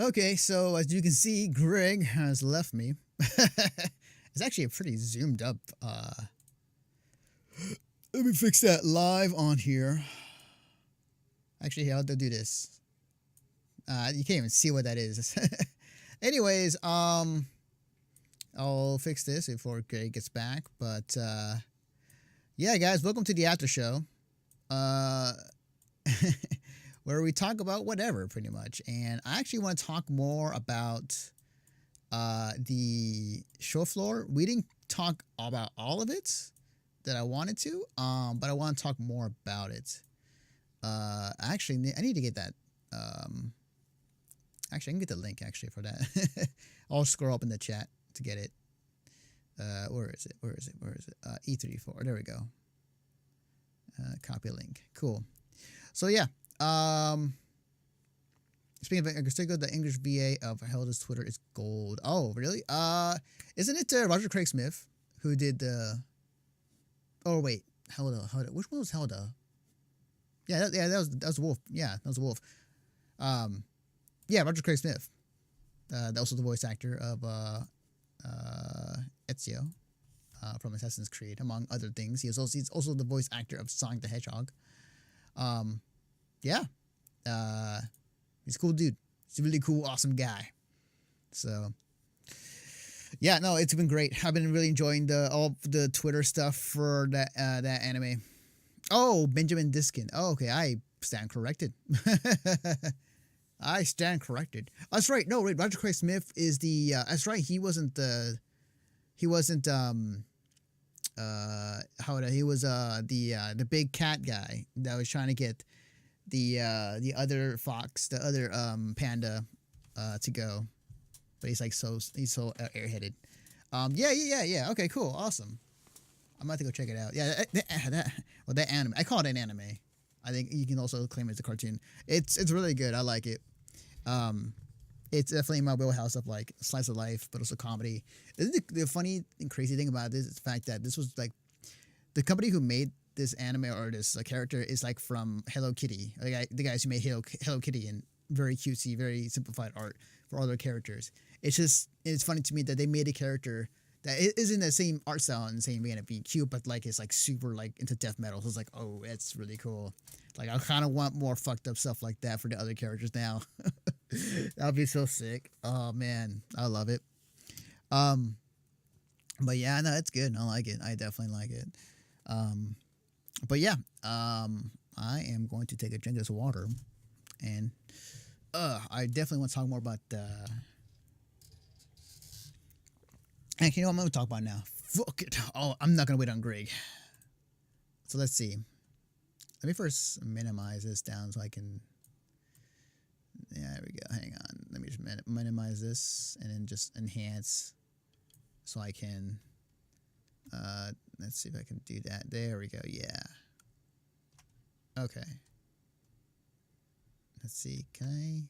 Okay, so as you can see, Greg has left me. It's actually a pretty zoomed up. Let me fix that live on here. Actually, here, I'll do this. You can't even see what that is. Anyways, I'll fix this before Greg gets back. But yeah, guys, welcome to the after show. Where we talk about whatever, pretty much. And I actually want to talk more about the show floor. We didn't talk about all of it that I wanted to, but I want to talk more about it. Actually, I need to get that. Actually, I can get the link actually for that. I'll scroll up in the chat to get it. Where is it? Where is it? Where is it? E34. There we go. Copy link. Cool. So yeah. Speaking of, I can still go. The English VA of Hilda's Twitter is gold. Oh, really? Isn't it Roger Craig Smith who did the? Oh wait, Hilda. Which one was Hilda? Yeah, that was Wolf. Yeah, that was Wolf. Yeah, Roger Craig Smith. That was the voice actor of Ezio from Assassin's Creed, among other things. He's also the voice actor of Sonic the Hedgehog. Yeah, he's a cool dude. He's a really cool, awesome guy. So, yeah, no, it's been great. I've been really enjoying all the Twitter stuff for that anime. Oh, Benjamin Diskin. Oh, okay, I stand corrected. I stand corrected. That's right. No, wait. Roger Craig Smith is the. That's right. He wasn't the. He wasn't. He was the big cat guy that was trying to get the other fox, the other panda, to go, but he's so airheaded. Yeah. Okay, cool, awesome. I'm about to go check it out. Yeah, that anime. I call it an anime. I think you can also claim it as a cartoon. It's really good. I like it. It's definitely in my wheelhouse of like slice of life, but also comedy. The funny and crazy thing about this is the fact that this was like the company who made this anime or this character is like from Hello Kitty. The guys who made Hello Kitty and very cutesy, very simplified art for all their characters. It's funny to me that they made a character that is in the same art style and the same way of being cute, but like it's like super like into death metal. So it's like, oh, it's really cool. Like I kind of want more fucked up stuff like that for the other characters now. That'd be so sick. Oh man, I love it. But yeah, no, it's good. I like it. I definitely like it. But yeah, I am going to take a drink of this water, and I definitely want to talk more about and you know what I'm going to talk about now? Fuck it. Oh, I'm not going to wait on Greg. So let's see. Let me first minimize this down so I can. Yeah, there we go. Hang on. Let me just minimize this and then just enhance so I can. Let's see if I can do that. There we go. Yeah. Okay. Let's see. Can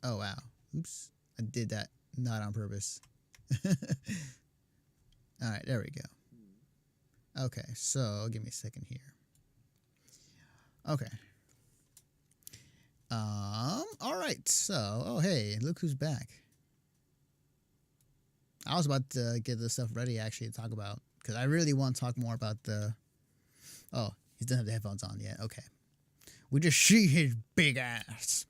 I? Oh, wow. Oops. I did that not on purpose. All right. There we go. Okay. So give me a second here. Okay. All right. So, oh, hey, look who's back. I was about to get this stuff ready actually to talk about because I really want to talk more about the. Oh, he doesn't have the headphones on yet. Okay. We just see his big ass.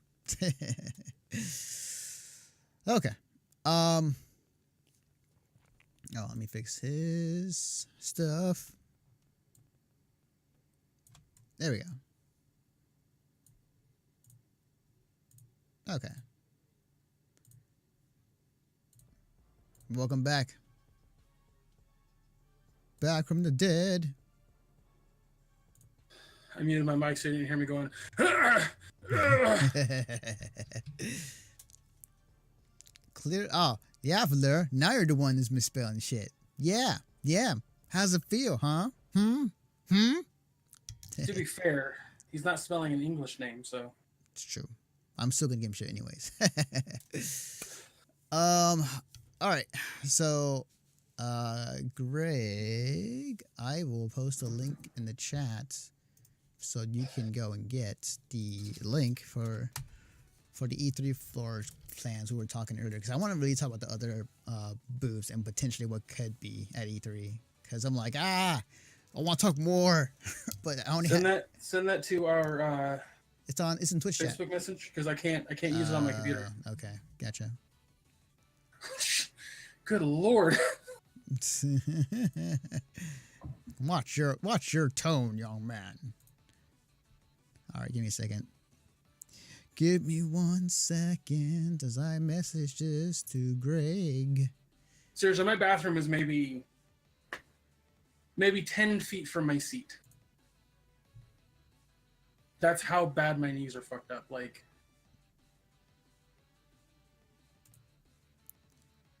Okay. Oh, let me fix his stuff. There we go. Okay. Welcome back. Back from the dead. I muted my mic so you didn't hear me going. Clear. Oh, yeah, Valera. Now you're the one who's misspelling shit. Yeah. How's it feel, huh? To be fair, he's not spelling an English name, so. It's true. I'm still gonna give him shit anyways. All right. So, Greg, I will post a link in the chat so you can go and get the link for for the E3 floor plans we were talking earlier, because I want to really talk about the other booths and potentially what could be at E3. Because I'm like, I want to talk more, but I only send that to our it's in Twitch Facebook chat. Message, because I can't use it on my computer. Okay, gotcha. Good Lord. Watch your tone, young man. All right, give me a second. Give me 1 second as I message this to Greg. Seriously, my bathroom is maybe 10 feet from my seat. That's how bad my knees are fucked up. Like,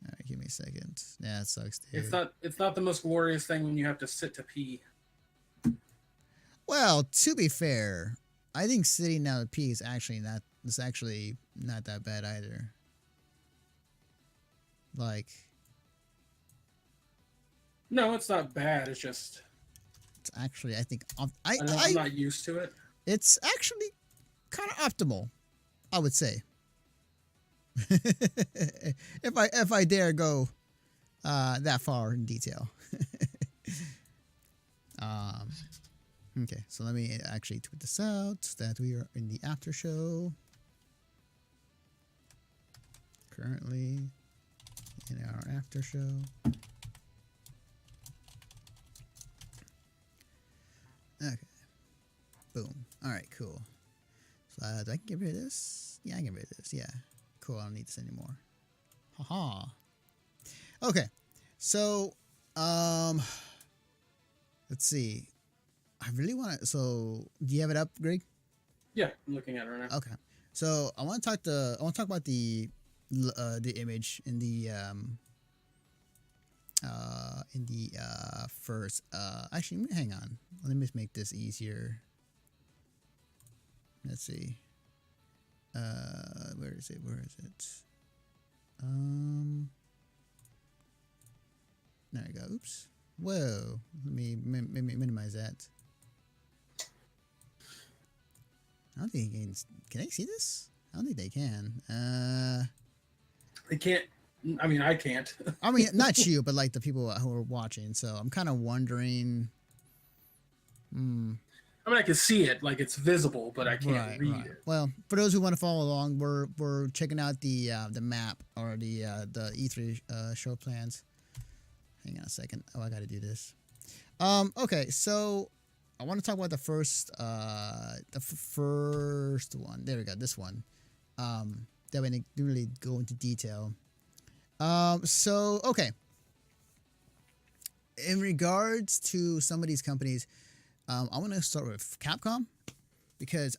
all right, give me a second. Yeah, it sucks, dude. It's not the most glorious thing when you have to sit to pee. Well, to be fair, I think sitting down to pee is actually not that bad either. Like, no, it's not bad. It's just it's actually, I think I'm not used to it. It's actually kind of optimal, I would say. if I dare go that far in detail. Okay, so let me actually tweet this out that we are in the after show. Currently in our after show. Okay. Boom. All right, cool. So I can get rid of this. Yeah, I can get rid of this. Yeah. Cool. I don't need this anymore. Haha. Okay. So, let's see. I really want to. So, do you have it up, Greg? Yeah, I'm looking at it right now. Okay. So I want to talk about the image in the first. Actually, hang on. Let me make this easier. Let's see. Where is it? There we go. Oops. Whoa. Let me minimize that. I don't think can they see this? I don't think they can. They can't. I mean, I can't. I mean, not you, but like the people who are watching. So I'm kind of wondering. I mean, I can see it, like it's visible, but I can't read it. Well, for those who want to follow along, we're checking out the map or the E3 show plans. Hang on a second. Oh, I got to do this. Okay, so I want to talk about the first one. There we go. This one. That way they really go into detail. So okay. In regards to some of these companies, I want to start with Capcom because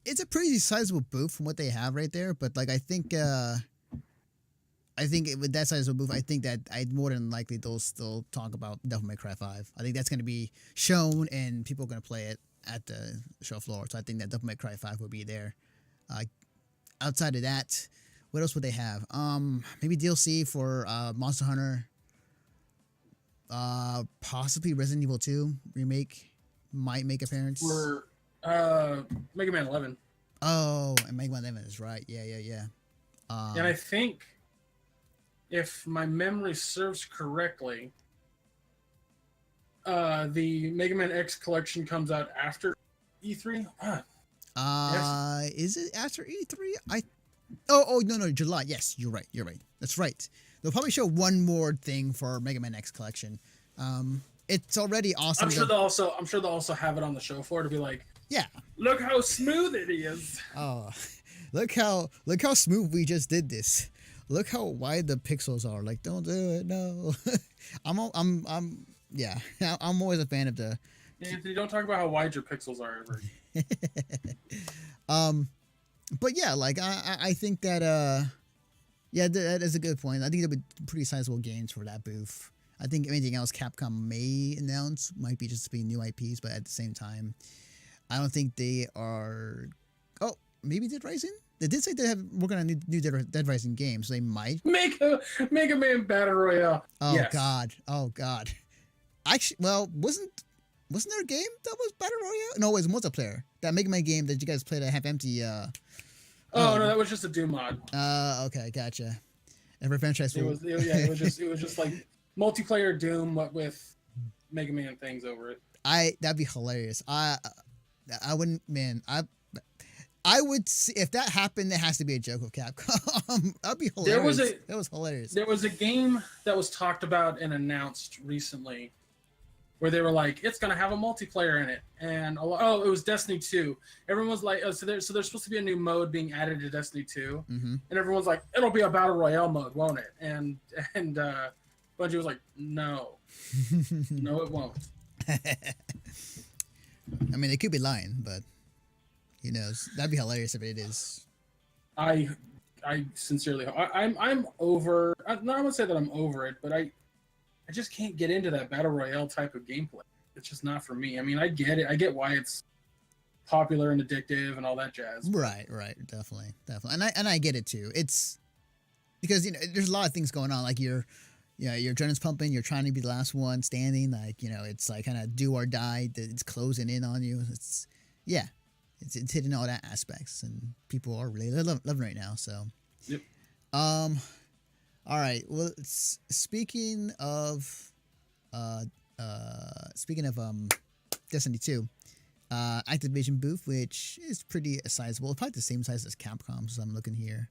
it's a pretty sizable booth from what they have right there. But like I think with that sizable booth, I think that more than likely they'll still talk about Devil May Cry 5. I think that's going to be shown and people are going to play it at the show floor. So I think that Devil May Cry 5 will be there. Outside of that, what else would they have? Maybe DLC for Monster Hunter. Possibly Resident Evil 2 remake might make appearance. For Mega Man 11. Oh, and Mega Man 11 is right. Yeah. And I think, if my memory serves correctly, the Mega Man X collection comes out after E3. Yes. Is it after E3? Oh no, July. Yes, you're right. That's right. They'll probably show one more thing for Mega Man X collection. It's already awesome. I'm sure they'll also have it on the show floor to be like, yeah, look how smooth it is. Oh, look how smooth we just did this. Look how wide the pixels are. Like, don't do it. No. I'm always a fan of the. Anthony, don't talk about how wide your pixels are ever. But yeah, like I think that that is a good point. I think there'll be pretty sizable games for that booth. I think anything else Capcom may announce might be just be new IPs, but at the same time, I don't think they are. Oh, maybe Dead Rising. They did say they have working on a new Dead Rising game, so they might make a Mega Man Battle Royale. Oh yes. God. Actually, well, wasn't there a game that was Battle Royale? No, it was multiplayer. That Mega Man game that you guys played at half empty Oh Oh, no, that was just a Doom mod. okay, gotcha. Every franchise It will. was it was just like multiplayer Doom with Mega Man things over it. That'd be hilarious. I wouldn't, man. I would see if that happened. There has to be a joke of Capcom. That'd be hilarious. That was hilarious. There was a game that was talked about and announced recently, where they were like, it's gonna have a multiplayer in it, and it was Destiny 2. Everyone was like, so there's supposed to be a new mode being added to Destiny 2, and everyone's like, it'll be a battle royale mode, won't it? And Bungie was like, no, no, it won't. I mean, they could be lying, but who knows? That'd be hilarious if it is. I sincerely, I'm over. I wouldn't say that I'm over it, but I just can't get into that battle royale type of gameplay. It's just not for me. I mean, I get it. I get why it's popular and addictive and all that jazz. Right, definitely, and I get it too. It's because there's a lot of things going on. Like your adrenaline's pumping. You're trying to be the last one standing. Like it's like kind of do or die. It's closing in on you. It's hitting all that aspects, and people are really loving right now. So, yep. All right. Well, speaking of Destiny 2, Activision booth, which is pretty sizable, probably the same size as Capcom. So I'm looking here.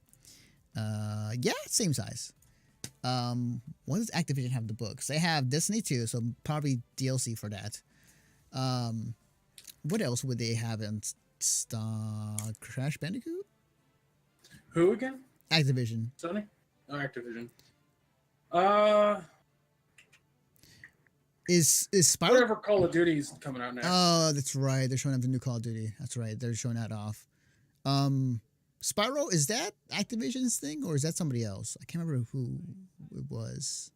Yeah, same size. What does Activision have in the books? They have Destiny 2, so probably DLC for that. What else would they have in stock? Crash Bandicoot? Who again? Activision. Sony? Oh, Activision. Is Spyro? Whatever Call of Duty's coming out next. Oh, that's right. They're showing up the new Call of Duty. That's right. They're showing that off. Spyro, is that Activision's thing or is that somebody else? I can't remember who it was.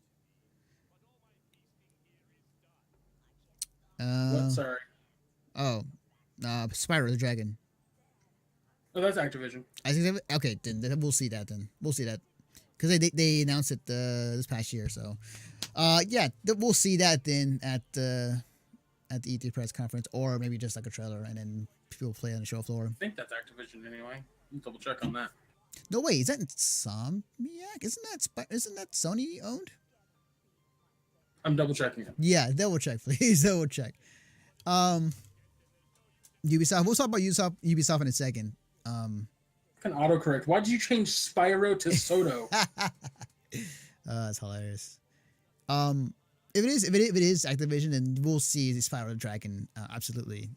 What? Sorry. Oh, Spyro the Dragon. Oh, that's Activision. I think okay. Then we'll see that. We'll see that because they announced it this past year. So, yeah, we'll see that then at the E3 press conference, or maybe just like a trailer, and then people will play on the show floor. I think that's Activision anyway. Double check on that. No way, is that Insomniac? Isn't that Sony owned? I'm double checking it. Yeah, double check, please. Double check. Ubisoft. We'll talk about Ubisoft in a second. Can autocorrect. Why did you change Spyro to Soto? That's hilarious. If it is Activision, then we'll see this Spyro the Dragon absolutely.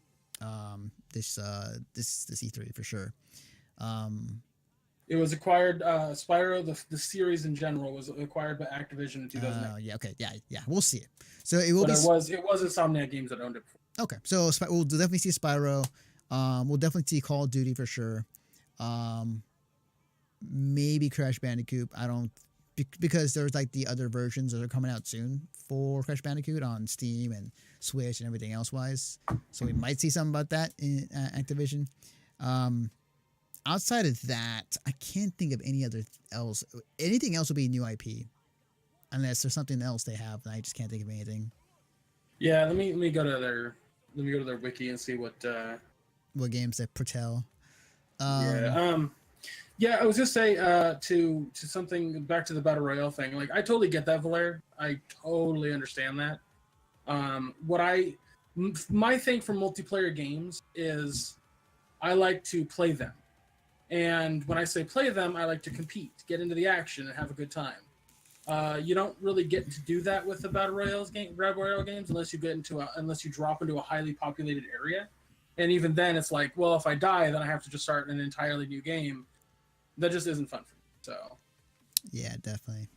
This E3 for sure. It was acquired. Spyro, the series in general, was acquired by Activision in 2008. Yeah. Okay. Yeah. We'll see it. So it will but be. It was Insomniac Games that owned it before. Okay. So we'll definitely see Spyro. We'll definitely see Call of Duty for sure. Maybe Crash Bandicoot. I don't because there's like the other versions that are coming out soon for Crash Bandicoot on Steam and Switch and everything else wise. So we might see something about that in Activision. Outside of that, I can't think of anything else will be new IP, unless there's something else they have, and I just can't think of anything. Yeah, let me go to their wiki and see what games they Protel. Yeah, I was just say to something back to the battle royale thing. Like, I totally get that, Valer. I totally understand that. My thing for multiplayer games is I like to play them. And when I say play them, I like to compete, get into the action, and have a good time. You don't really get to do that with the battle royale games unless you drop into a highly populated area. And even then, it's like, well, if I die, then I have to just start an entirely new game. That just isn't fun for me. So. Yeah, definitely.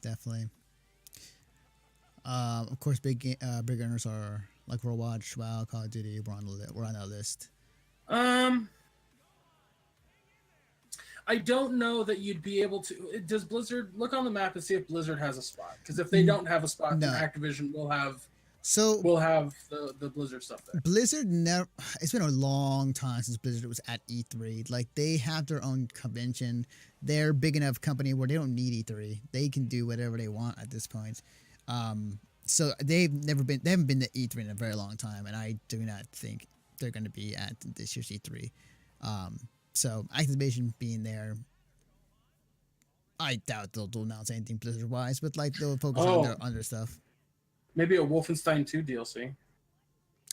Of course, big earners are like Overwatch, WoW, Call of Duty. We're on that list. I don't know that you'd be able to. Does Blizzard look on the map and see if Blizzard has a spot? Because if they don't have a spot, then Activision will have. So we'll have the Blizzard stuff there. Blizzard never. It's been a long time since Blizzard was at E3. Like, they have their own convention. They're a big enough company where they don't need E3. They can do whatever they want at this point. So they haven't been to E3 in a very long time, and I do not think they're going to be at this year's E3. So Activision being there, I doubt they'll announce anything Blizzard wise, but like they'll focus on Oh, their other stuff. maybe a Wolfenstein 2 DLC.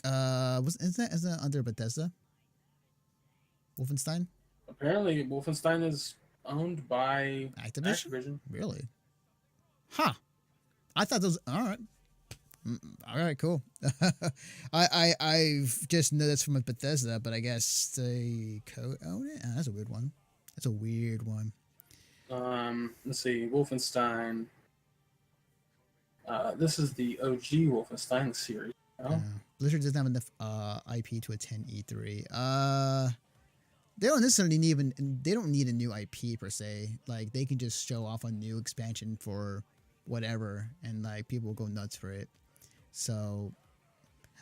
Is that under Bethesda? Wolfenstein? Apparently, Wolfenstein is owned by Activision? Activision. Really? Huh. I thought those. All right. All right. Cool. I've just noticed from a Bethesda, but I guess they co-own it. That's a weird one. That's a weird one. Let's see, Wolfenstein. This is the OG Wolfenstein series. Oh, Blizzard doesn't have enough IP to attend E3. They don't necessarily they don't need a new IP per se. Like they can just show off a new expansion for whatever, and like people will go nuts for it. So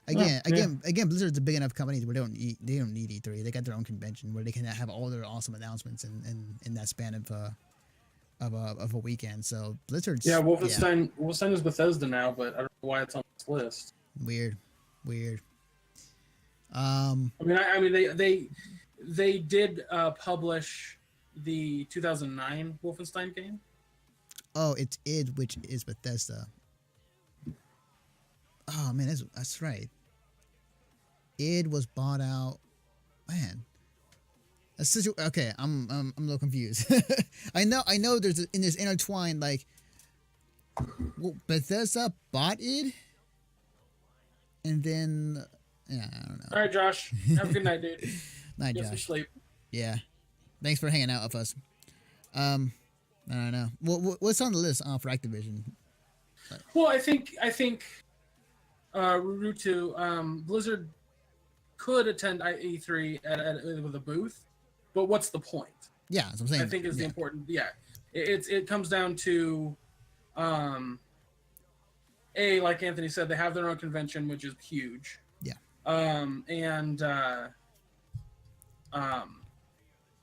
again, Blizzard's a big enough company where they don't need E3. They got their own convention where they can have all their awesome announcements in that span of a weekend. So Blizzard's Wolfenstein is Bethesda now, but I don't know why it's on this list. Weird. I mean, they did publish the 2009 Wolfenstein game. Oh, it's id, which is Bethesda. Oh man, that's right. Id was bought out. Man, okay. I'm a little confused. I know. There's in this intertwined like, well, Bethesda bought id, and then yeah, I don't know. All right, Josh. Have a good night, dude. Night, Get Josh. some sleep. Yeah, thanks for hanging out with us. I don't know. What's on the list for Activision? Well, I think Rutu, Blizzard could attend E3 with a booth, but what's the point? Yeah, that's what I'm saying. I think is the important. Yeah, it comes down to, like Anthony said, they have their own convention, which is huge. Yeah.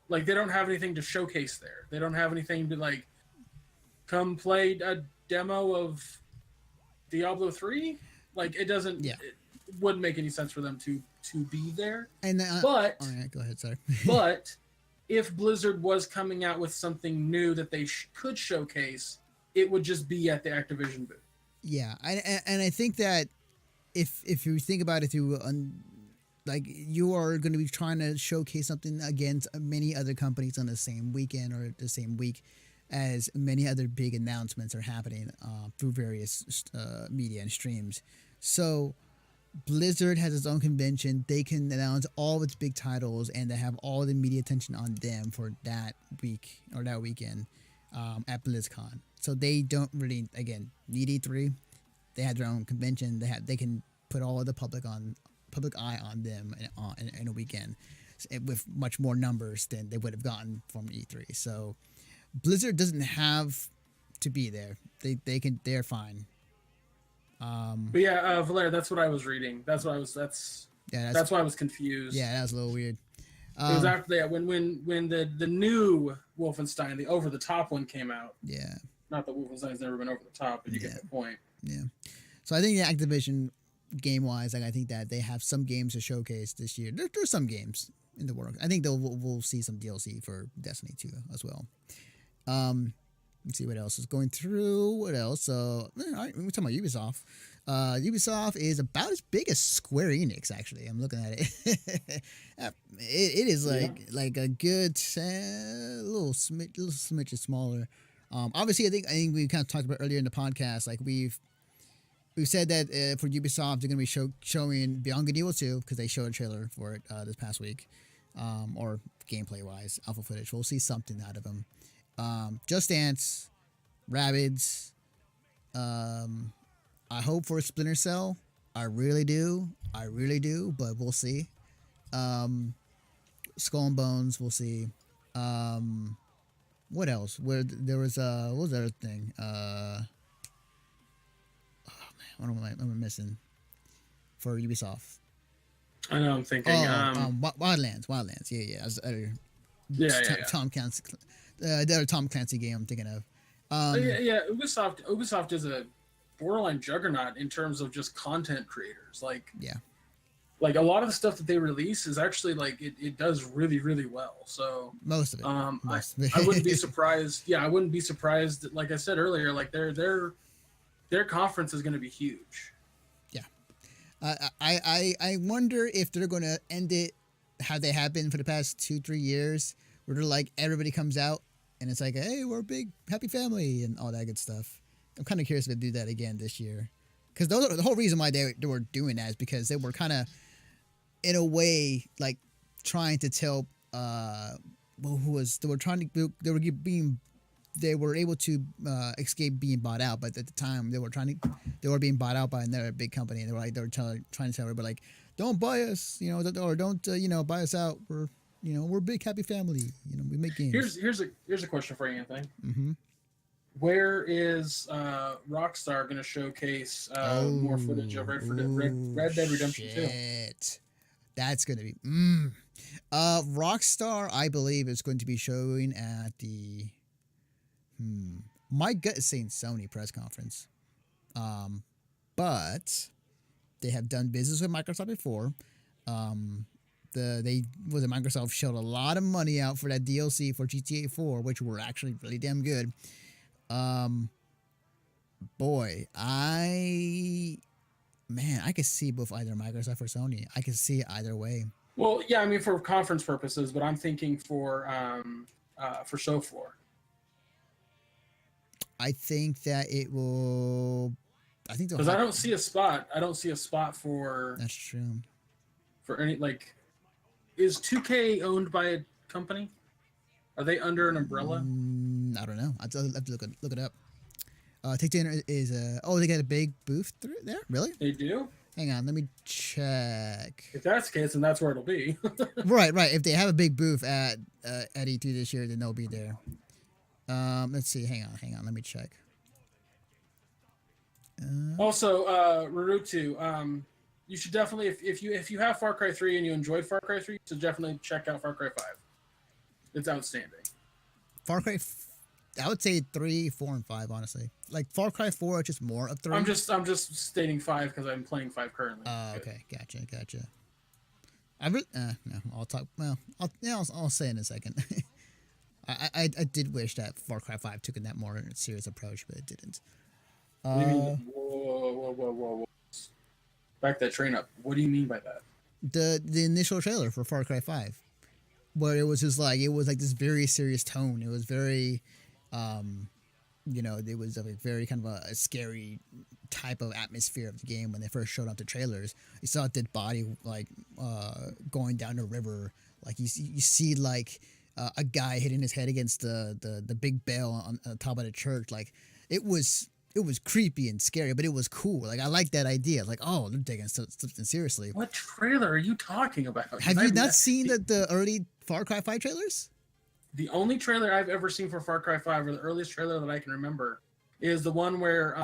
Like they don't have anything to showcase there. They don't have anything to like come play a demo of Diablo 3. Like it doesn't. Yeah. It wouldn't make any sense for them to be there. And but go ahead. Sorry. but if Blizzard was coming out with something new that they could showcase, it would just be at the Activision booth. Yeah, and I think that if you think about it through like you are going to be trying to showcase something against many other companies on the same weekend or the same week as many other big announcements are happening through various media and streams. So Blizzard has its own convention. They can announce all of its big titles and they have all the media attention on them for that week or that weekend at BlizzCon. So they don't really, again, need E3. They have their own convention. They can put all of the public eye on them in a weekend with much more numbers than they would have gotten from E3. So Blizzard doesn't have to be there. They're fine. But yeah, Valera, that's what I was reading. That's why I was confused. Yeah, that was a little weird. It was after that when the new Wolfenstein, the over the top one came out. Yeah. Not that Wolfenstein's never been over the top, but you get the point. Yeah. So I think the Activision game wise, like I think that they have some games to showcase this year. There's some games in the works. I think we'll see some DLC for Destiny 2 as well. Let's see what else is going through. What else? All right, we're talking about Ubisoft. Ubisoft is about as big as Square Enix. Actually, I'm looking at it. it is like a good little smidge smaller. Obviously, I think we kind of talked about earlier in the podcast. Like we've said that for Ubisoft, they're going to be showing Beyond Good and Evil 2 because they showed a trailer for it this past week, or gameplay wise, alpha footage. We'll see something out of them. Just Dance, Rabbids. I hope for Splinter Cell. I really do, but we'll see. Skull and Bones, we'll see. What else? Where there was what was the other thing? Oh man, what am I missing for Ubisoft? I know. I'm thinking. Wildlands. Yeah. Tom Clancy. The other Tom Clancy game I'm thinking of. Ubisoft is a borderline juggernaut in terms of just content creators. Like, yeah, like a lot of the stuff that they release is actually like it does really really well. So Most of it. Most of I wouldn't be it. surprised. Yeah, I wouldn't be surprised. That, like I said earlier, like their conference is going to be huge. Yeah. I wonder if they're going to end it how they have been for the past 2-3 years, where they're like everybody comes out and it's like, hey, we're a big happy family and all that good stuff. I'm kind of curious if they do that again this year, because the whole reason why they were doing that is because they were kind of in a way like trying to tell well, who was they were trying to they were being they were able to escape being bought out, but at the time they were being bought out by another big company, and they were trying to tell everybody like, don't buy us, or don't buy us out. We're a big happy family. We make games. Here's a question for you, Anthony. Mm-hmm. Where is Rockstar going to showcase more footage of Red Dead Redemption 2? Shit. That's gonna be Rockstar, I believe, is going to be showing at the my gut is saying Sony press conference. But they have done business with Microsoft before. Microsoft showed a lot of money out for that DLC for GTA 4, which were actually really damn good. I could see both either Microsoft or Sony. I could see either way. Well, yeah, I mean for conference purposes, but I'm thinking for show floor. I think that it will. I think because I don't see a spot. I don't see a spot for. That's true. For any like, is 2K owned by a company? Are they under an umbrella? I don't know. I have to look it up. Take-Two is they got a big booth there. Really? They do. Hang on, let me check. If that's the case, then that's where it'll be. Right. If they have a big booth at E3 this year, then they'll be there. Let's see. Hang on. Let me check. Also, Naruto, you should definitely, if you have Far Cry 3 and you enjoyed Far Cry 3, you should definitely check out Far Cry 5. It's outstanding. Far Cry, I would say 3, 4, and 5. Honestly, like Far Cry 4 is just more of 3. I'm just stating 5 because I'm playing 5 currently. Okay, gotcha. No, I'll talk. Well, I'll say in a second. I did wish that Far Cry 5 took that more serious approach, but it didn't. What do you mean? Whoa. Back that train up. What do you mean by that? The initial trailer for Far Cry 5, where it was just like this very serious tone. It was very, it was a very kind of a scary type of atmosphere of the game when they first showed up the trailers. You saw a dead body going down a river. Like you see like a guy hitting his head against the big bell on the top of the church. Like it was creepy and scary, but it was cool. Like I like that idea. Like, oh, they're taking something seriously. What trailer are you talking about? Have you not seen the early Far Cry 5 trailers? The only trailer I've ever seen for Far Cry 5, or the earliest trailer that I can remember, is the one where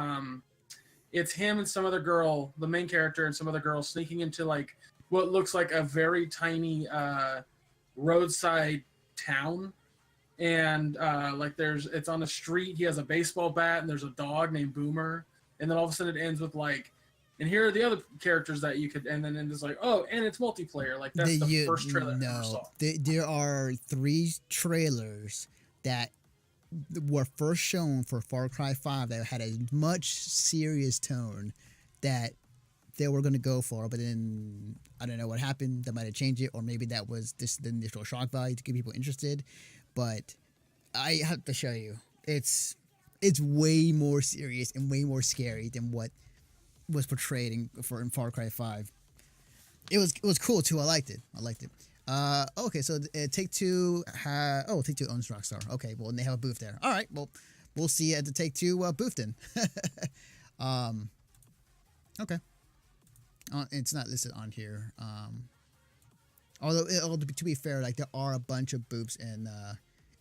it's him and some other girl, the main character and some other girl, sneaking into like what looks like a very tiny roadside town. And it's on the street. He has a baseball bat, and there's a dog named Boomer. And then all of a sudden it ends with like, and here are the other characters that you could, and then it's like, oh, and it's multiplayer. Like that's the first trailer I ever saw. There are 3 trailers that were first shown for Far Cry 5 that had a much serious tone that they were going to go for, but then I don't know what happened. That might have changed it, or maybe that was just the initial shock value to get people interested. But I have to show you, it's way more serious and way more scary than what was portrayed in Far Cry 5. It was cool too. I liked it. Okay, so Take-Two Take-Two owns Rockstar. Okay, well, and they have a booth there. All right, well, we'll see you at the Take-Two booth then. Okay. It's not listed on here. Although to be fair, like there are a bunch of booths and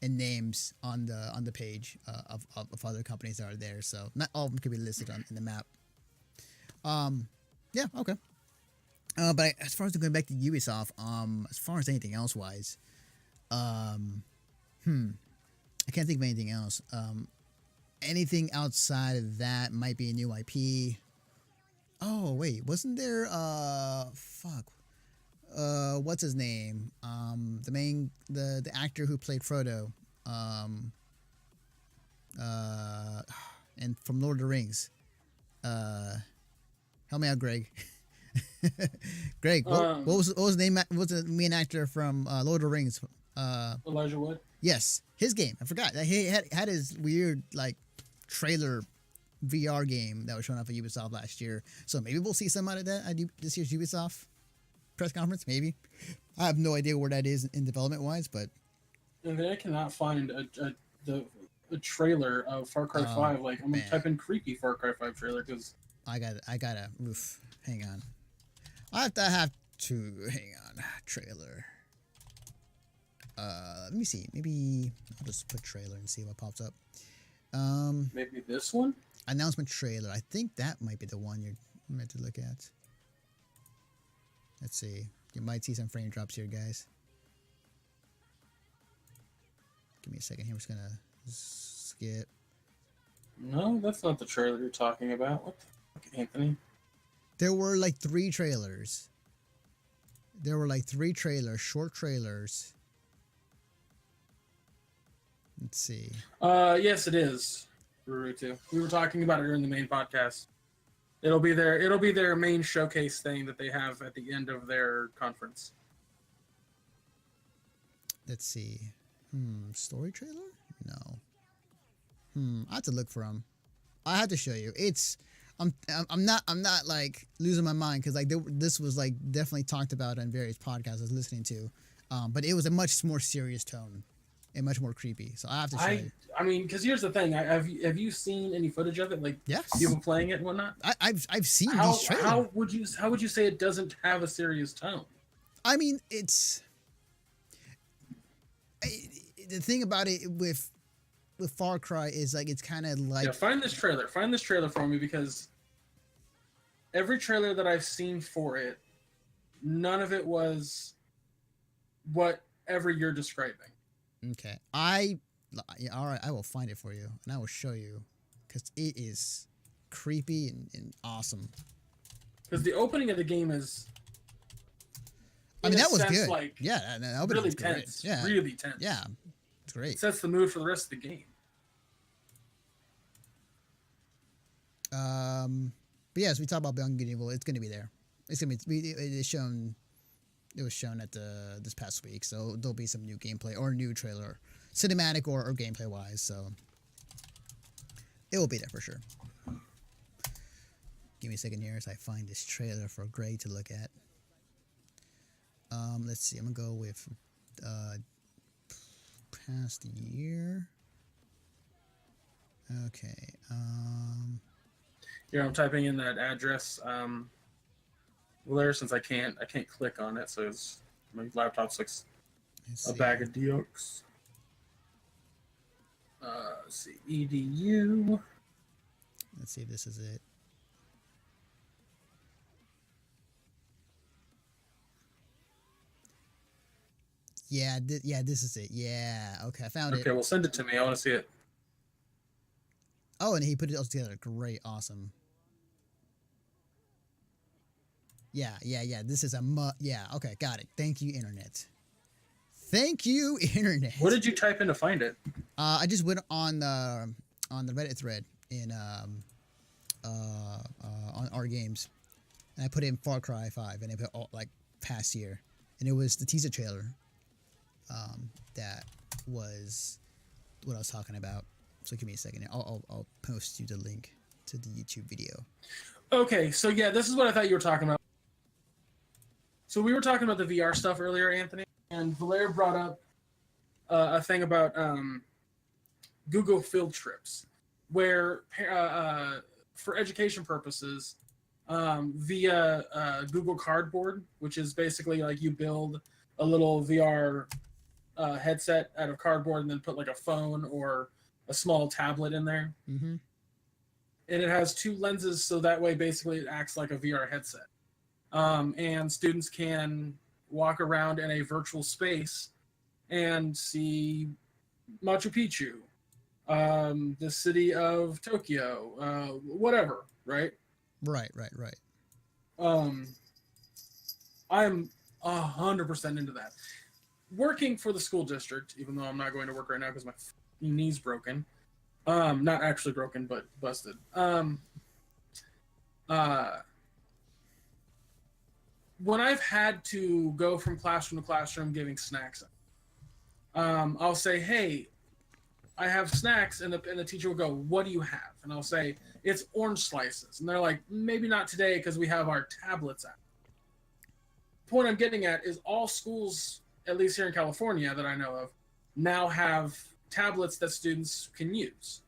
names on the page of other companies that are there, so not all of them can be listed in the map. Yeah, okay. But as far as going back to Ubisoft, as far as anything else wise, I can't think of anything else. Anything outside of that might be a new IP. Oh wait, wasn't there? Fuck. what's his name? The actor who played Frodo, um, uh, and from Lord of the Rings. Help me out, Greg. Greg, what was the name? What was the main actor from Lord of the Rings? Elijah Wood. Yes, his game. I forgot that he had his weird like trailer VR game that was shown off at Ubisoft last year. So maybe we'll see some out of that at this year's Ubisoft press conference. Maybe. I have no idea where that is in development wise, but And I cannot find a trailer of Far Cry 5. Like I'm gonna type in creepy Far Cry 5 trailer because I gotta oof. Hang on. I have to hang on. Trailer. Let me see. Maybe I'll just put trailer and see what pops up. maybe this one. Announcement trailer. I think that might be the one you're meant to look at. Let's see. You might see some frame drops here, guys. Give me a second here. I'm just gonna skip. No, that's not the trailer you're talking about. What the fuck, Anthony? There were like 3 trailers. Short trailers. Let's see. Yes, it is. Rurutu. We were talking about it during the main podcast. It'll be their main showcase thing that they have at the end of their conference. Let's see. Story trailer? No. I have to look for them. I have to show you. I'm not like losing my mind because like this was like definitely talked about on various podcasts I was listening to, but it was a much more serious tone and much more creepy. So I have to show you. I mean, because here's the thing. Have you seen any footage of it? Like, yes, people playing it and whatnot. I've seen these trailers. How would you say it doesn't have a serious tone? I mean, the thing about it with Far Cry is like it's kind of like find this trailer for me because every trailer that I've seen for it, none of it was whatever you're describing. Okay, all right, I will find it for you and I will show you because it is creepy and awesome. Because the opening of the game is, I mean, that was good. Like, yeah, that opening really was great. tense. Yeah, really tense. Yeah, it's great. It sets the mood for the rest of the game. But yeah, as we talk about Beyond Good and Evil, it's going to be there. It's going to be. It is shown. It was shown at this past week, so there'll be some new gameplay or new trailer, cinematic or gameplay wise. So it will be there for sure. Give me a second here as I find this trailer for Greg to look at. Let's see. I'm gonna go with past year. Okay. Here I'm typing in that address. There, since I can't click on it, so my laptop's like a bag of dukes. Let's see, edu. Let's see if this is it. Yeah, this is it. Yeah, okay, I found it. Okay, well, send it to me. I want to see it. Oh, and he put it all together. Great, awesome. Yeah. This is yeah. Okay, got it. Thank you, internet. Thank you, internet. What did you type in to find it? I just went on the Reddit thread in on our games, and I put in Far Cry 5, and it put all, like past year, and it was the teaser trailer. That was what I was talking about. So give me a second. I'll post you the link to the YouTube video. Okay, so yeah, this is what I thought you were talking about. So we were talking about the VR stuff earlier, Anthony, and Valer brought up a thing about Google field trips, where for education purposes, via Google Cardboard, which is basically like you build a little VR headset out of cardboard and then put like a phone or a small tablet in there. Mm-hmm. And it has 2 lenses, so that way basically it acts like a VR headset. And students can walk around in a virtual space and see Machu Picchu, the city of Tokyo, whatever, right? Right. I'm 100% into that. Working for the school district, even though I'm not going to work right now because my knee's broken. Not actually broken, but busted. When I've had to go from classroom to classroom giving snacks, I'll say, "Hey, I have snacks," and the teacher will go, "What do you have?" And I'll say, "It's orange slices," and they're like, "Maybe not today because we have our tablets out." The point I'm getting at is all schools, at least here in California that I know of, now have tablets that students can use.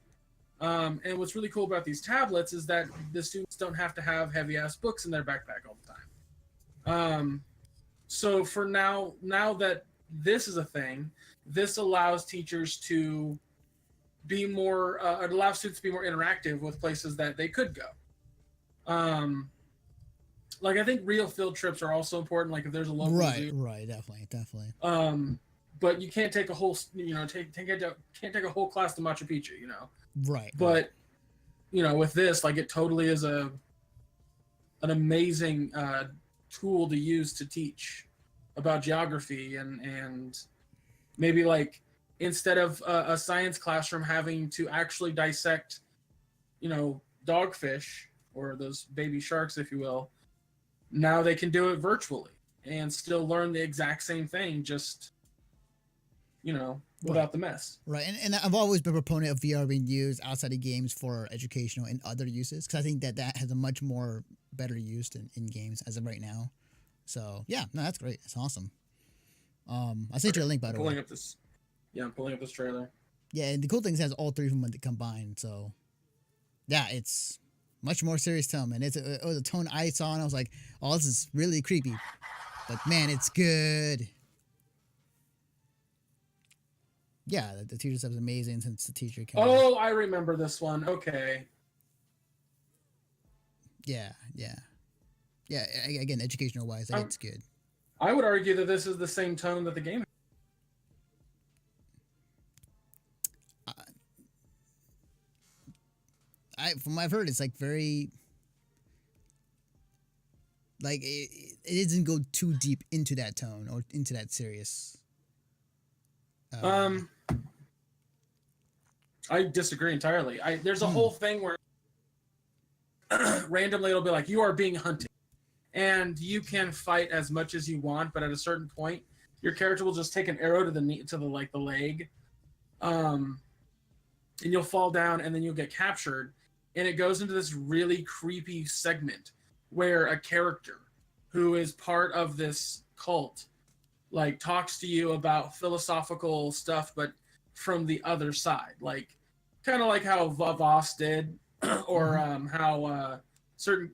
And what's really cool about these tablets is that the students don't have to have heavy ass books in their backpack all the time. So for now that this is a thing, this allows teachers to be more, it allows students to be more interactive with places that they could go. Like I think real field trips are also important. Like if there's a local zoo, right, definitely. But you can't take a whole, can't take a whole class to Machu Picchu, Right. But with this, like it totally is an amazing tool to use to teach about geography and maybe like instead of a science classroom having to actually dissect, dogfish or those baby sharks, if you will, now they can do it virtually and still learn the exact same thing, just without the mess. Right, and I've always been a proponent of VR being used outside of games for educational and other uses because I think that has a much more better use in games as of right now. So yeah, no, that's great. That's awesome. I sent you a link by the way. I'm pulling up this trailer. Yeah, and the cool thing is it has all three of them combined. So yeah, it's much more serious tone, man. It was a tone I saw and I was like, oh, this is really creepy, but man, it's good. Yeah, the teacher stuff is amazing since the teacher came. Oh, I remember this one. Okay. Yeah. Again, educational wise, it's good. I would argue that this is the same tone that the game. From what I've heard, it's like very. Like it doesn't go too deep into that tone or into that serious. I disagree entirely. There's a whole thing where randomly it'll be like you are being hunted, and you can fight as much as you want, but at a certain point, your character will just take an arrow to the leg, and you'll fall down, and then you'll get captured, and it goes into this really creepy segment where a character who is part of this cult like talks to you about philosophical stuff, but from the other side, like kind of like how Voss did, or how certain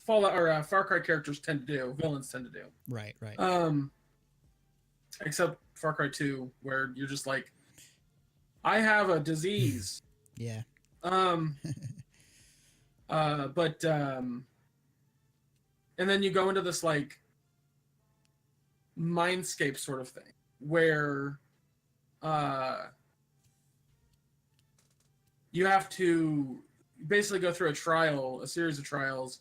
Fallout or Far Cry characters tend to do, villains tend to do. Right. Except Far Cry 2, where you're just like, I have a disease. Yeah. But and then you go into this like mindscape sort of thing where you have to basically go through a series of trials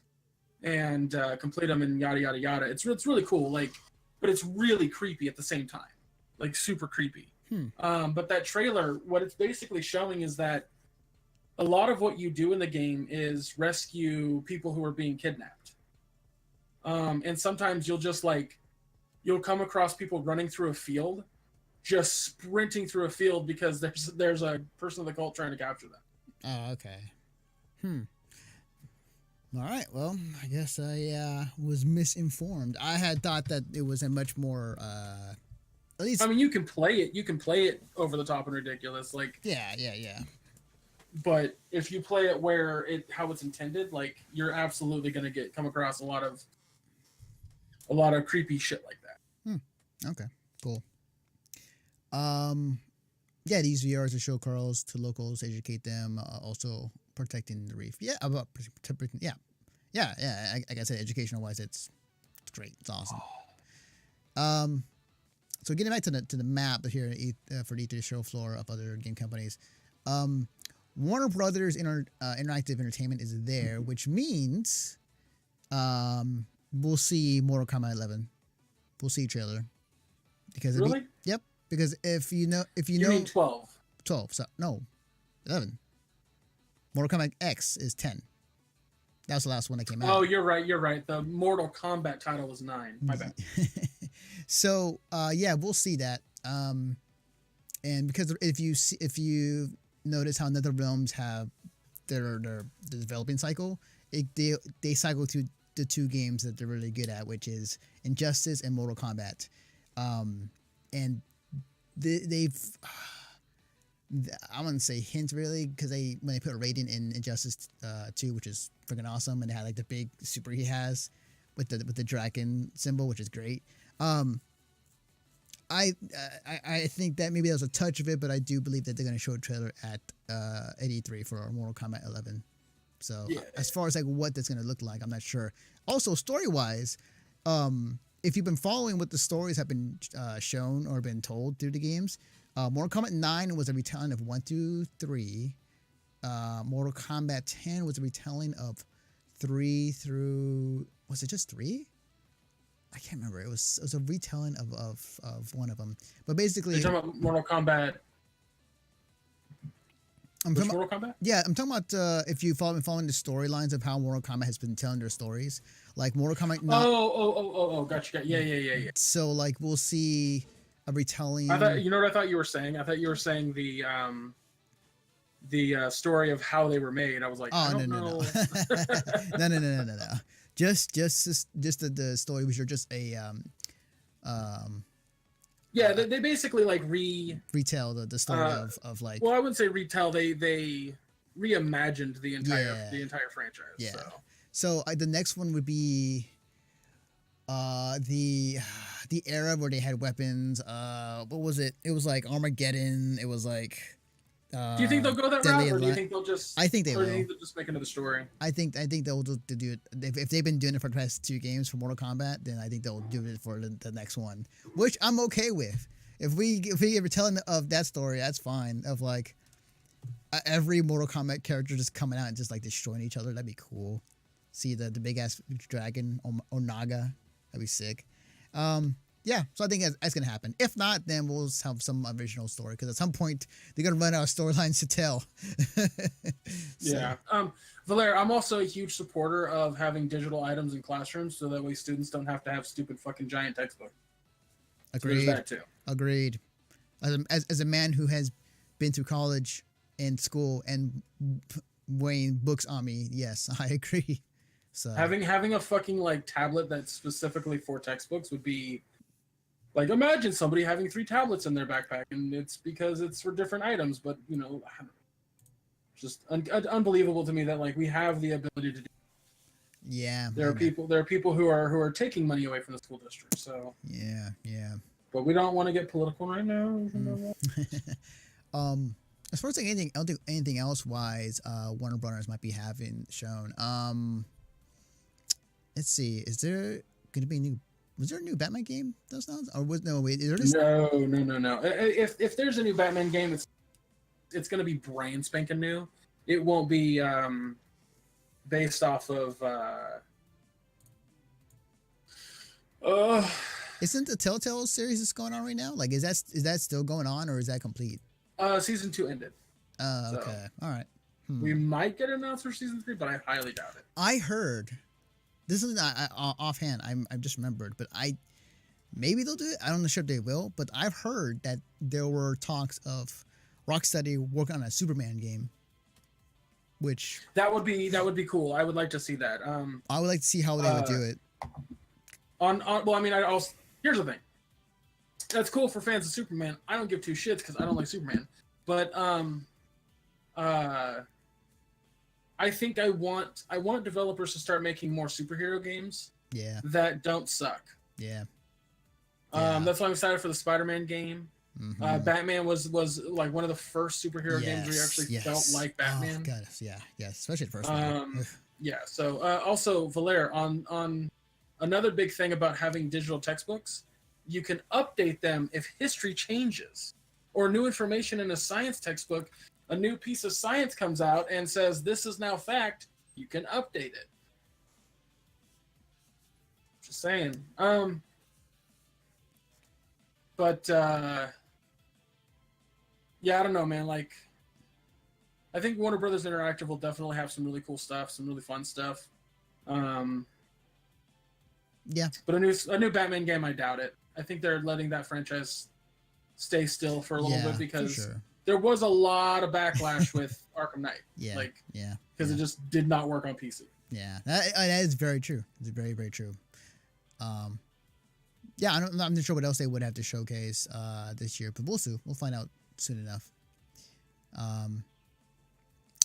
and complete them and yada yada yada. It's really cool, like, but it's really creepy at the same time, like super creepy. But that trailer, what it's basically showing is that a lot of what you do in the game is rescue people who are being kidnapped. And sometimes you'll come across people running through a field, just sprinting through a field because there's a person of the cult trying to capture them. Oh, okay. All right. Well, I guess I was misinformed. I had thought that it was a much more, at least. I mean, you can play it. You can play it over the top and ridiculous, like. Yeah. But if you play it how it's intended, like you're absolutely gonna come across a lot of creepy shit like that. Okay. Cool. Yeah, these VRs are show curls to locals, educate them, also protecting the reef. Yeah, about yeah. Like I said, educational wise, it's great. It's awesome. So getting back to the map here for the E3 show floor of other game companies, Warner Brothers Interactive Entertainment is there, which means we'll see Mortal Kombat 11 We'll see trailer because Really? yep. Because if you know You mean 12? 12. So no, 11. Mortal Kombat X is 10. That was the last one that came out. Oh, you're right. You're right. The Mortal Kombat title was 9. My bad. So yeah, we'll see that. And because if you notice how NetherRealms have their developing cycle, they cycle through the two games that they're really good at, which is Injustice and Mortal Kombat. And they've I wouldn't say hint really, because when they put a rating in Injustice 2, which is freaking awesome, and they had like the big super he has with the dragon symbol, which is great. I think that maybe that was a touch of it, but I do believe that they're going to show a trailer at E3 for Mortal Kombat 11. So Yeah. as far as like what that's going to look like, I'm not sure. Also, story wise, if you've been following what the stories have been shown or been told through the games, Mortal Kombat 9 was a retelling of 1 through 3. Mortal Kombat 10 was a retelling of 3 through, was it just 3? I can't remember. It was a retelling of one of them. But basically, You're talking about Mortal Kombat. Mortal Kombat? Yeah, I'm talking about if you've been following the storylines of how Mortal Kombat has been telling their stories. Like Mortal Kombat. Gotcha. Yeah. So like we'll see a retelling. I thought, you know what I thought you were saying? I thought you were saying the story of how they were made. I was like, I don't know. No. Just the story was just a yeah, they basically like retell the story of like. Well, I wouldn't say retell. They reimagined the entire franchise. Yeah. So the next one would be the era where they had weapons. What was it? It was like Armageddon. It was like. Do you think they'll go that route, or do you think they'll just? I think they will. Or do you think they'll just make another story? I think they'll do it. If they've been doing it for the past 2 games for Mortal Kombat, then I think they'll do it for the next one, which I'm okay with. If we ever telling of that story, that's fine. Of like every Mortal Kombat character just coming out and just like destroying each other, that'd be cool. See the big ass dragon Onaga, that'd be sick. Yeah, so I think that's gonna happen. If not, then we'll have some original story, because at some point they're gonna run out of storylines to tell. Yeah. Valera, I'm also a huge supporter of having digital items in classrooms, so that way students don't have to have stupid fucking giant textbook. Agreed. So there's that too. Agreed. As a man who has been through college and school and weighing books on me, yes, I agree. So having a fucking like tablet that's specifically for textbooks would be. Like, imagine somebody having 3 tablets in their backpack, and it's because it's for different items. But you know, just unbelievable to me that like we have the ability to do. Yeah, there are people who are taking money away from the school district. So yeah. But we don't want to get political right now. As far as like anything else wise, Warner Brothers might be having shown. Let's see, is there going to be a new? Was there a new Batman game? Or was no? Wait, is there just... No. If there's a new Batman game, it's going to be brand spanking new. It won't be based off of. Isn't the Telltale series that's going on right now? Like, is that still going on, or is that complete? Season 2 ended. Okay, all right. We might get announced for season 3, but I highly doubt it. I heard. This is not offhand. I've just remembered, but maybe they'll do it. I don't know sure if they will, but I've heard that there were talks of Rocksteady working on a Superman game, which that would be cool. I would like to see that. I would like to see how they would do it. Well, I mean, here's the thing. That's cool for fans of Superman. I don't give 2 shits because I don't like Superman, but I think I want developers to start making more superhero games. Yeah. That don't suck. Yeah. That's why I'm excited for the Spider-Man game. Mm-hmm. Batman was like one of the first superhero games where you actually felt like Batman. Oh, God, yeah, especially the first one. Yeah. So also, Valera, on another big thing about having digital textbooks, you can update them if history changes or new information in a science textbook. A new piece of science comes out and says this is now fact. You can update it. Just saying. But yeah, I don't know, man. Like, I think Warner Brothers Interactive will definitely have some really cool stuff, some really fun stuff. Yeah. But a new Batman game, I doubt it. I think they're letting that franchise stay still for a little bit because sure. there was a lot of backlash with Arkham Knight. Yeah. Like, yeah. Because it just did not work on PC. Yeah. That is very true. It's very, very true. Yeah, I'm not sure what else they would have to showcase this year, but we'll see. We'll find out soon enough.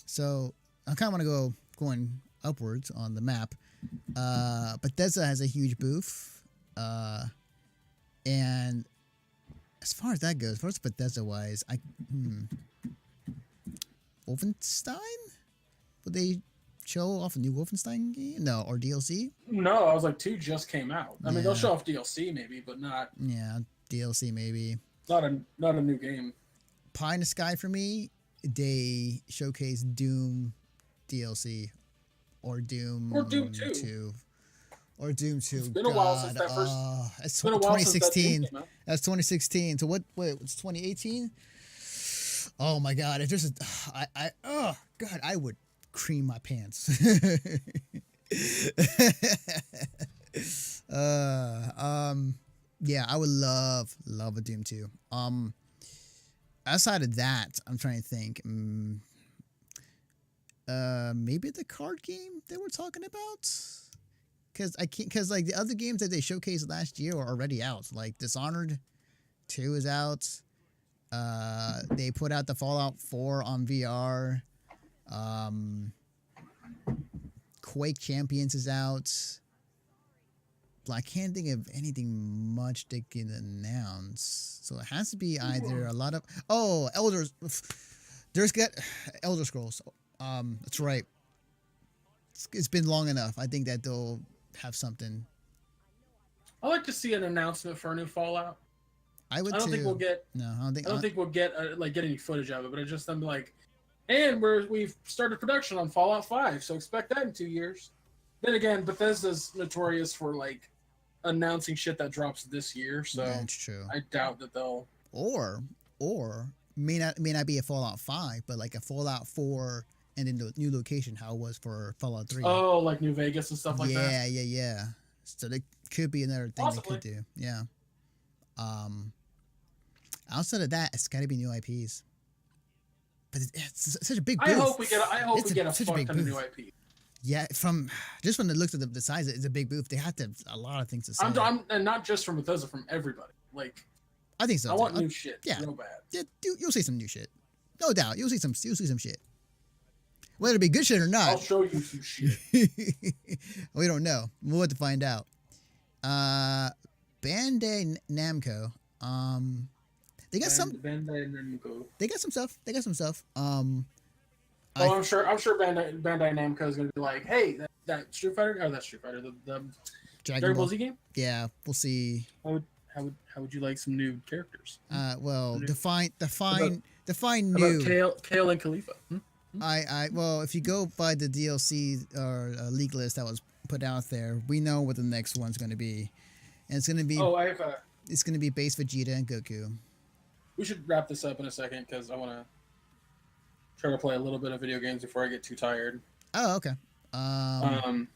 So I kind of want to go going upwards on the map. Bethesda has a huge booth, and as far as that goes, first Bethesda wise, Wolfenstein? Would they show off a new Wolfenstein game? No, or DLC? No, I was like 2 just came out. I mean, they'll show off DLC maybe, but not. Yeah, DLC maybe. Not a new game. Pie in the Sky for me. They showcase Doom DLC or Doom 2. Or Doom 2. It's been a while since that first. It's been a while 2016. Since that game, That's 2016. So what? Wait, it's 2018. Oh my God! If there's oh God, I would cream my pants. Yeah, I would love a Doom 2. Outside of that, I'm trying to think. Maybe the card game they were talking about. Because like the other games that they showcased last year are already out. Like Dishonored 2 is out. They put out the Fallout 4 on VR. Quake Champions is out. I can't think of anything much they can announce. So it has to be either a lot of Elder Scrolls. That's right. It's been long enough. I think that they'll have something. I like to see an announcement for a new Fallout. I don't think we'll get. No, I don't think we'll get get any footage of it. But it's just them like, and we've started production on Fallout 5, so expect that in 2 years. Then again, Bethesda's notorious for like announcing shit that drops this year, so that's true. I doubt that they'll. Or may not be a Fallout 5, but like a Fallout 4 and then the new location, how it was for Fallout 3. Oh, like New Vegas and stuff like that. Yeah. So there could be another thing Possibly. they could do. Yeah. Outside of that, it's got to be new IPs. But it's such a big booth. I hope we get a such fuck big ton of booth. new IP. Yeah, from the looks of the size, it's a big booth. They have to have a lot of things to say. And not just from Bethesda, from everybody. Like, I think so. I want new shit. Yeah, real bad. Yeah, you'll see some new shit, no doubt. You'll see some shit. Whether it be good shit or not, I'll show you some shit. We don't know. We'll have to find out. Bandai Namco. They got Bandai Namco. They got some stuff. I'm sure Bandai Namco is gonna be like, hey, that Street Fighter, the Dragon Ball Z game. Yeah, we'll see. How would you like some new characters? Well, define How new. About Kale and Khalifa. Well, if you go by the DLC or league list that was put out there, we know what the next one's going to be, and it's going to be. It's going to be base Vegeta and Goku. We should wrap this up in a second because I want to try to play a little bit of video games before I get too tired. Oh, okay. I'm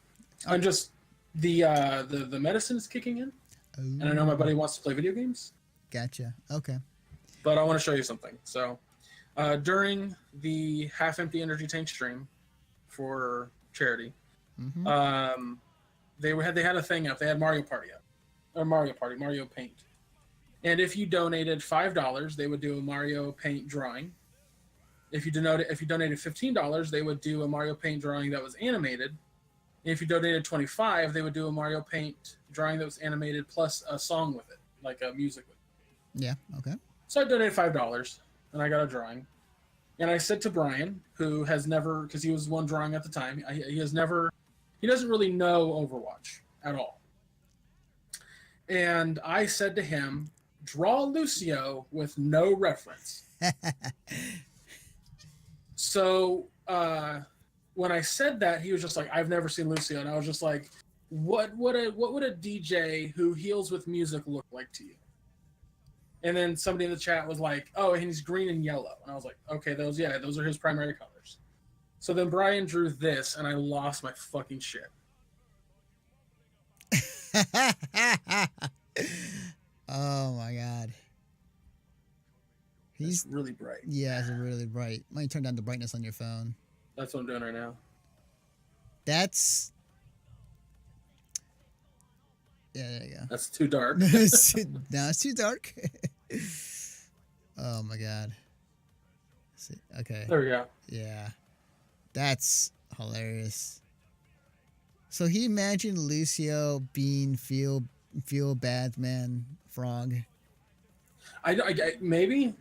just the medicine is kicking in, and I know my buddy wants to play video games. Gotcha. Okay. But I want to show you something. So, during the half-empty energy tank stream for charity, they had a thing up. They had Mario Party up, or Mario Paint. And if you donated $5, they would do a Mario Paint drawing. If you donated $15, they would do a Mario Paint drawing that was animated. And if you donated $25, they would do a Mario Paint drawing that was animated plus a song with it, like a music with it. Yeah. Okay. So I donated $5, and I got a drawing. And I said to Brian, who has never, because he was one drawing at the time, he doesn't really know Overwatch at all. And I said to him, draw Lucio with no reference. So when I said that, he was just like, I've never seen Lucio. And I was just like, what would a DJ who heals with music look like to you? And then somebody in the chat was like, "Oh, and he's green and yellow," and I was like, "Okay, those are his primary colors." So then Brian drew this, and I lost my fucking shit. Oh my god. He's really bright. Yeah, it's really bright. Why don't you turn down the brightness on your phone? That's what I'm doing right now. That's. Yeah, there you go. That's too dark. No, it's too dark. Oh my god. Okay. There we go. Yeah. That's hilarious. So he imagined Lucio being feel bad man frog. I maybe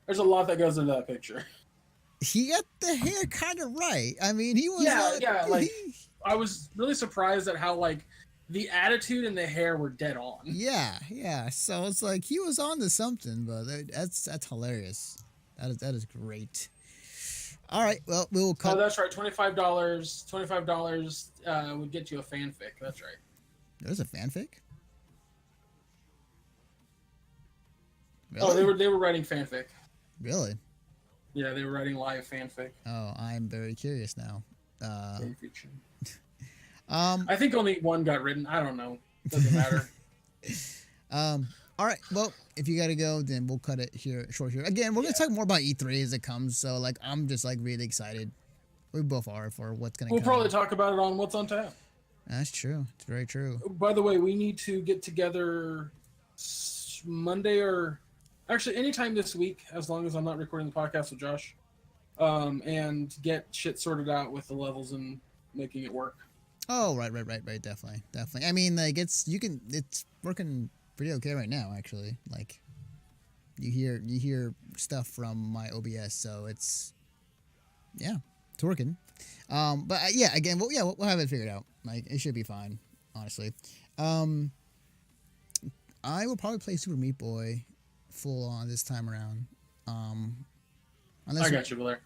there's a lot that goes into that picture. He got the hair kind of right. I mean, he was like I was really surprised at how like the attitude and the hair were dead on. Yeah. So it's like he was on to something, but that's hilarious. That is great. All right, well, we will cut. Oh, that's right. $25 would get you a fanfic. That's right. There's a fanfic? Really? Oh, they were writing fanfic. Really? Yeah, they were writing live fanfic. Oh, I'm very curious now. Fanfiction. I think only one got written. I don't know. Doesn't matter. All right. Well, if you gotta go, then we'll cut it short here. Again, we're gonna talk more about E3 as it comes. So, like, I'm just like really excited. We both are for what's gonna. We'll probably talk about it on What's on Tap. That's true. It's very true. By the way, we need to get together Monday or actually anytime this week, as long as I'm not recording the podcast with Josh, and get shit sorted out with the levels and making it work. Oh, right. Definitely. I mean, like, it's working pretty okay right now, actually. Like, you hear stuff from my OBS, so it's working. But yeah, again, we'll have it figured out. Like, it should be fine, honestly. I will probably play Super Meat Boy full on this time around. I got you, Blair.